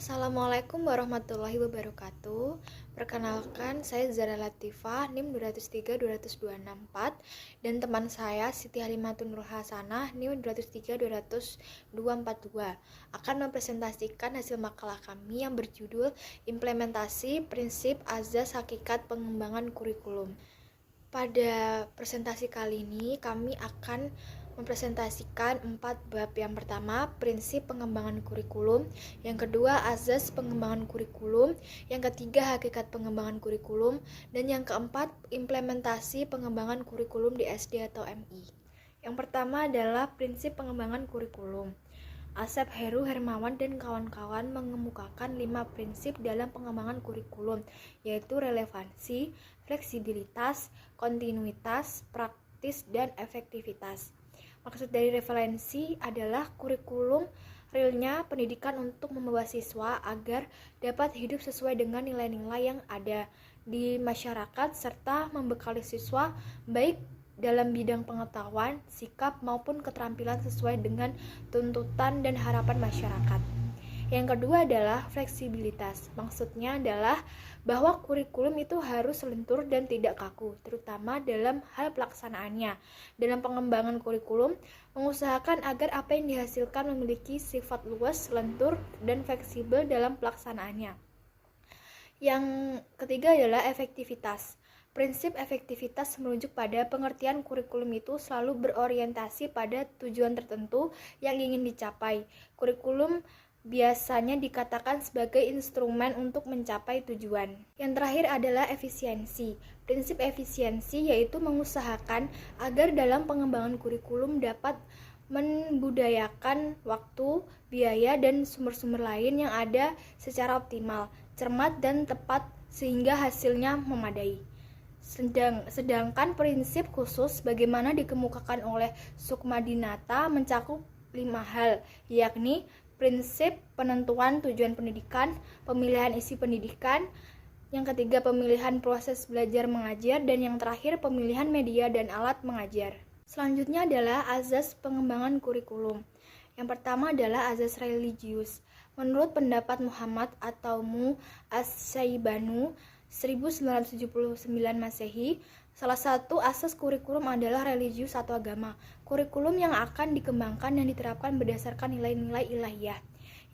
Assalamualaikum warahmatullahi wabarakatuh. Perkenalkan, saya Zara Latifah, NIM 203-20264, dan teman saya Siti Halimatun Nur Hasanah, NIM 203-20242, akan mempresentasikan hasil makalah kami yang berjudul Implementasi Prinsip Azas Hakikat Pengembangan Kurikulum. Pada presentasi kali ini, kami akan mempresentasikan 4 bab. Yang pertama, prinsip pengembangan kurikulum. Yang kedua, azas pengembangan kurikulum. Yang ketiga, hakikat pengembangan kurikulum. Dan yang keempat, implementasi pengembangan kurikulum di SD atau MI. Yang pertama adalah prinsip pengembangan kurikulum. Asep Heru Hermawan dan kawan-kawan mengemukakan 5 prinsip dalam pengembangan kurikulum, yaitu relevansi, fleksibilitas, kontinuitas, praktis, dan efektivitas. Maksud dari referensi adalah kurikulum realnya pendidikan untuk membawa siswa agar dapat hidup sesuai dengan nilai-nilai yang ada di masyarakat serta membekali siswa baik dalam bidang pengetahuan, sikap, maupun keterampilan sesuai dengan tuntutan dan harapan masyarakat. Yang kedua adalah fleksibilitas. Maksudnya adalah bahwa kurikulum itu harus lentur dan tidak kaku, terutama dalam hal pelaksanaannya. Dalam pengembangan kurikulum, mengusahakan agar apa yang dihasilkan memiliki sifat luas, lentur, dan fleksibel dalam pelaksanaannya. Yang ketiga adalah efektivitas. Prinsip efektivitas merujuk pada pengertian kurikulum itu selalu berorientasi pada tujuan tertentu yang ingin dicapai. Kurikulum biasanya dikatakan sebagai instrumen untuk mencapai tujuan. Yang terakhir adalah efisiensi. Prinsip efisiensi yaitu mengusahakan agar dalam pengembangan kurikulum dapat membudayakan waktu, biaya, dan sumber-sumber lain yang ada secara optimal, cermat, dan tepat sehingga hasilnya memadai. Sedangkan prinsip khusus bagaimana dikemukakan oleh Sukmadinata mencakup 5 hal, yakni prinsip penentuan tujuan pendidikan, pemilihan isi pendidikan, yang ketiga pemilihan proses belajar mengajar, dan yang terakhir pemilihan media dan alat mengajar. Selanjutnya adalah azas pengembangan kurikulum. Yang pertama adalah azas religius. Menurut pendapat Muhammad atau Mu As-Syaibanu 1979 Masehi, salah satu asas kurikulum adalah religius atau agama. Kurikulum yang akan dikembangkan dan diterapkan berdasarkan nilai-nilai ilahiyah.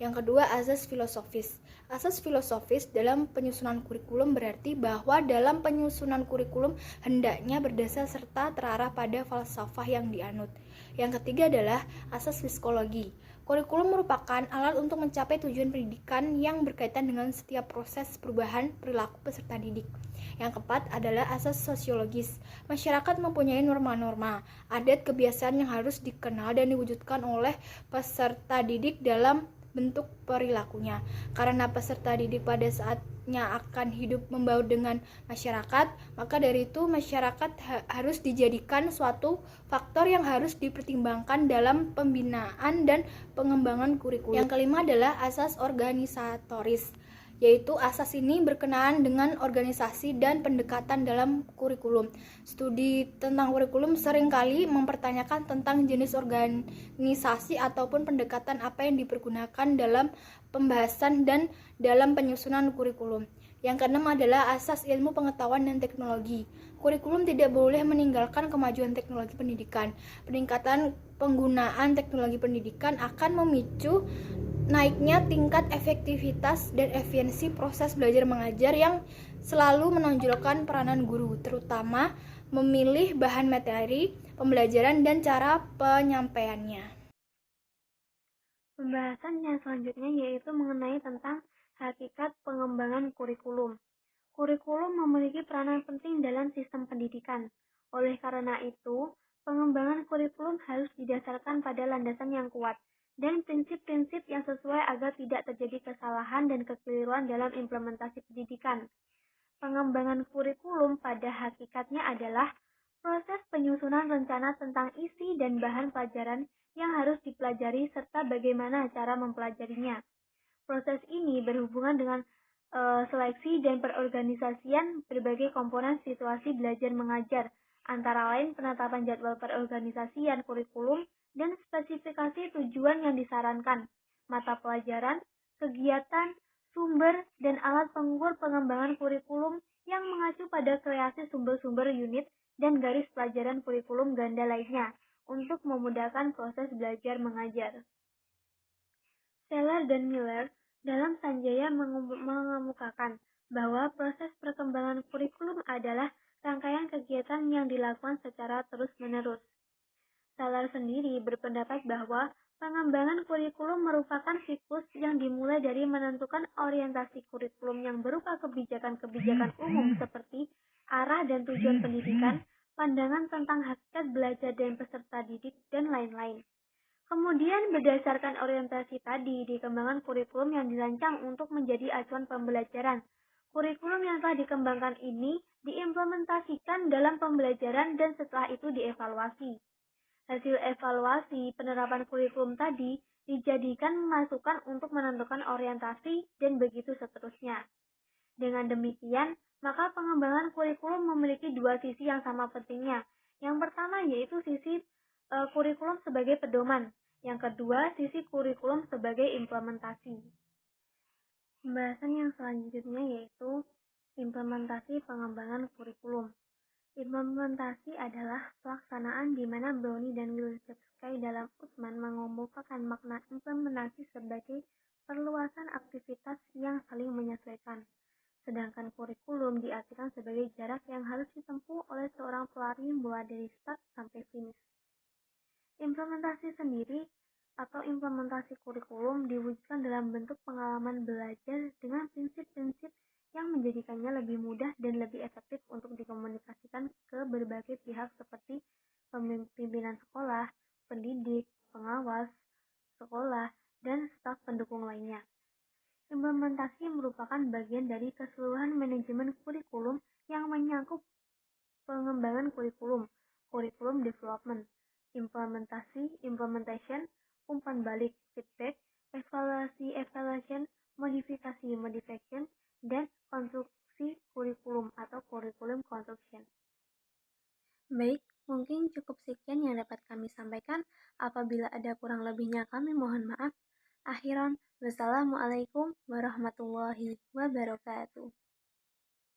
Yang kedua, azas filosofis. Asas filosofis dalam penyusunan kurikulum berarti bahwa dalam penyusunan kurikulum hendaknya berdasar serta terarah pada falsafah yang dianut. Yang ketiga adalah asas psikologi. Kurikulum merupakan alat untuk mencapai tujuan pendidikan yang berkaitan dengan setiap proses perubahan perilaku peserta didik. Yang keempat adalah asas sosiologis. Masyarakat mempunyai norma-norma, adat, kebiasaan yang harus dikenal dan diwujudkan oleh peserta didik dalam bentuk perilakunya. Karena peserta didik pada saatnya akan hidup membaur dengan masyarakat, maka dari itu masyarakat harus dijadikan suatu faktor yang harus dipertimbangkan dalam pembinaan dan pengembangan kurikulum. Yang kelima adalah asas organisatoris, yaitu asas ini berkenaan dengan organisasi dan pendekatan dalam kurikulum. Studi tentang kurikulum seringkali mempertanyakan tentang jenis organisasi ataupun pendekatan apa yang dipergunakan dalam pembahasan dan dalam penyusunan kurikulum. Yang keenam adalah asas ilmu pengetahuan dan teknologi. Kurikulum tidak boleh meninggalkan kemajuan teknologi pendidikan. Peningkatan penggunaan teknologi pendidikan akan memicu naiknya tingkat efektivitas dan efisiensi proses belajar mengajar yang selalu menonjolkan peranan guru, terutama memilih bahan materi pembelajaran dan cara penyampaiannya. Pembahasan yang selanjutnya yaitu mengenai tentang hakikat pengembangan kurikulum. Kurikulum memiliki peranan penting dalam sistem pendidikan. Oleh karena itu, pengembangan kurikulum harus didasarkan pada landasan yang kuat dan prinsip-prinsip yang sesuai agar tidak terjadi kesalahan dan kekeliruan dalam implementasi pendidikan. Pengembangan kurikulum pada hakikatnya adalah proses penyusunan rencana tentang isi dan bahan pelajaran yang harus dipelajari serta bagaimana cara mempelajarinya. Proses ini berhubungan dengan seleksi dan perorganisasian berbagai komponen situasi belajar mengajar, antara lain penetapan jadwal perorganisasian kurikulum dan spesifikasi tujuan yang disarankan, mata pelajaran, kegiatan, sumber, dan alat pengukur pengembangan kurikulum yang mengacu pada kreasi sumber-sumber unit dan garis pelajaran kurikulum ganda lainnya untuk memudahkan proses belajar mengajar. Seller dan Miller dalam Sanjaya mengemukakan bahwa proses perkembangan kurikulum adalah rangkaian kegiatan yang dilakukan secara terus-menerus. Seller sendiri berpendapat bahwa pengembangan kurikulum merupakan siklus yang dimulai dari menentukan orientasi kurikulum yang berupa kebijakan-kebijakan umum seperti arah dan tujuan pendidikan, pandangan tentang hakikat belajar dan peserta didik, dan lain-lain. Kemudian berdasarkan orientasi tadi, dikembangkan kurikulum yang dirancang untuk menjadi acuan pembelajaran. Kurikulum yang telah dikembangkan ini diimplementasikan dalam pembelajaran dan setelah itu dievaluasi. Hasil evaluasi penerapan kurikulum tadi dijadikan masukan untuk menentukan orientasi dan begitu seterusnya. Dengan demikian, maka pengembangan kurikulum memiliki dua sisi yang sama pentingnya. Yang pertama yaitu sisi kurikulum sebagai pedoman. Yang kedua, sisi kurikulum sebagai implementasi. Pembahasan yang selanjutnya yaitu implementasi pengembangan kurikulum. Implementasi adalah pelaksanaan di mana Brownie dan Wilczewski dalam Uthman mengemukakan makna implementasi sebagai perluasan aktivitas yang saling menyesuaikan. Sedangkan kurikulum diartikan sebagai jarak yang harus ditempuh oleh seorang pelari mulai dari start sampai finish. Implementasi sendiri atau implementasi kurikulum diwujudkan dalam bentuk pengalaman belajar dengan prinsip-prinsip yang menjadikannya lebih mudah dan lebih efektif untuk dikomunikasikan ke berbagai pihak seperti pimpinan sekolah, pendidik, pengawas sekolah, dan staf pendukung lainnya. Implementasi merupakan bagian dari keseluruhan manajemen kurikulum yang menyangkut pengembangan kurikulum, kurikulum development, implementation, umpan balik, feedback, evaluation, modification, dan konstruksi kurikulum atau kurikulum construction. Baik, mungkin cukup sekian yang dapat kami sampaikan. Apabila ada kurang lebihnya kami mohon maaf. Akhiran, wassalamualaikum warahmatullahi wabarakatuh.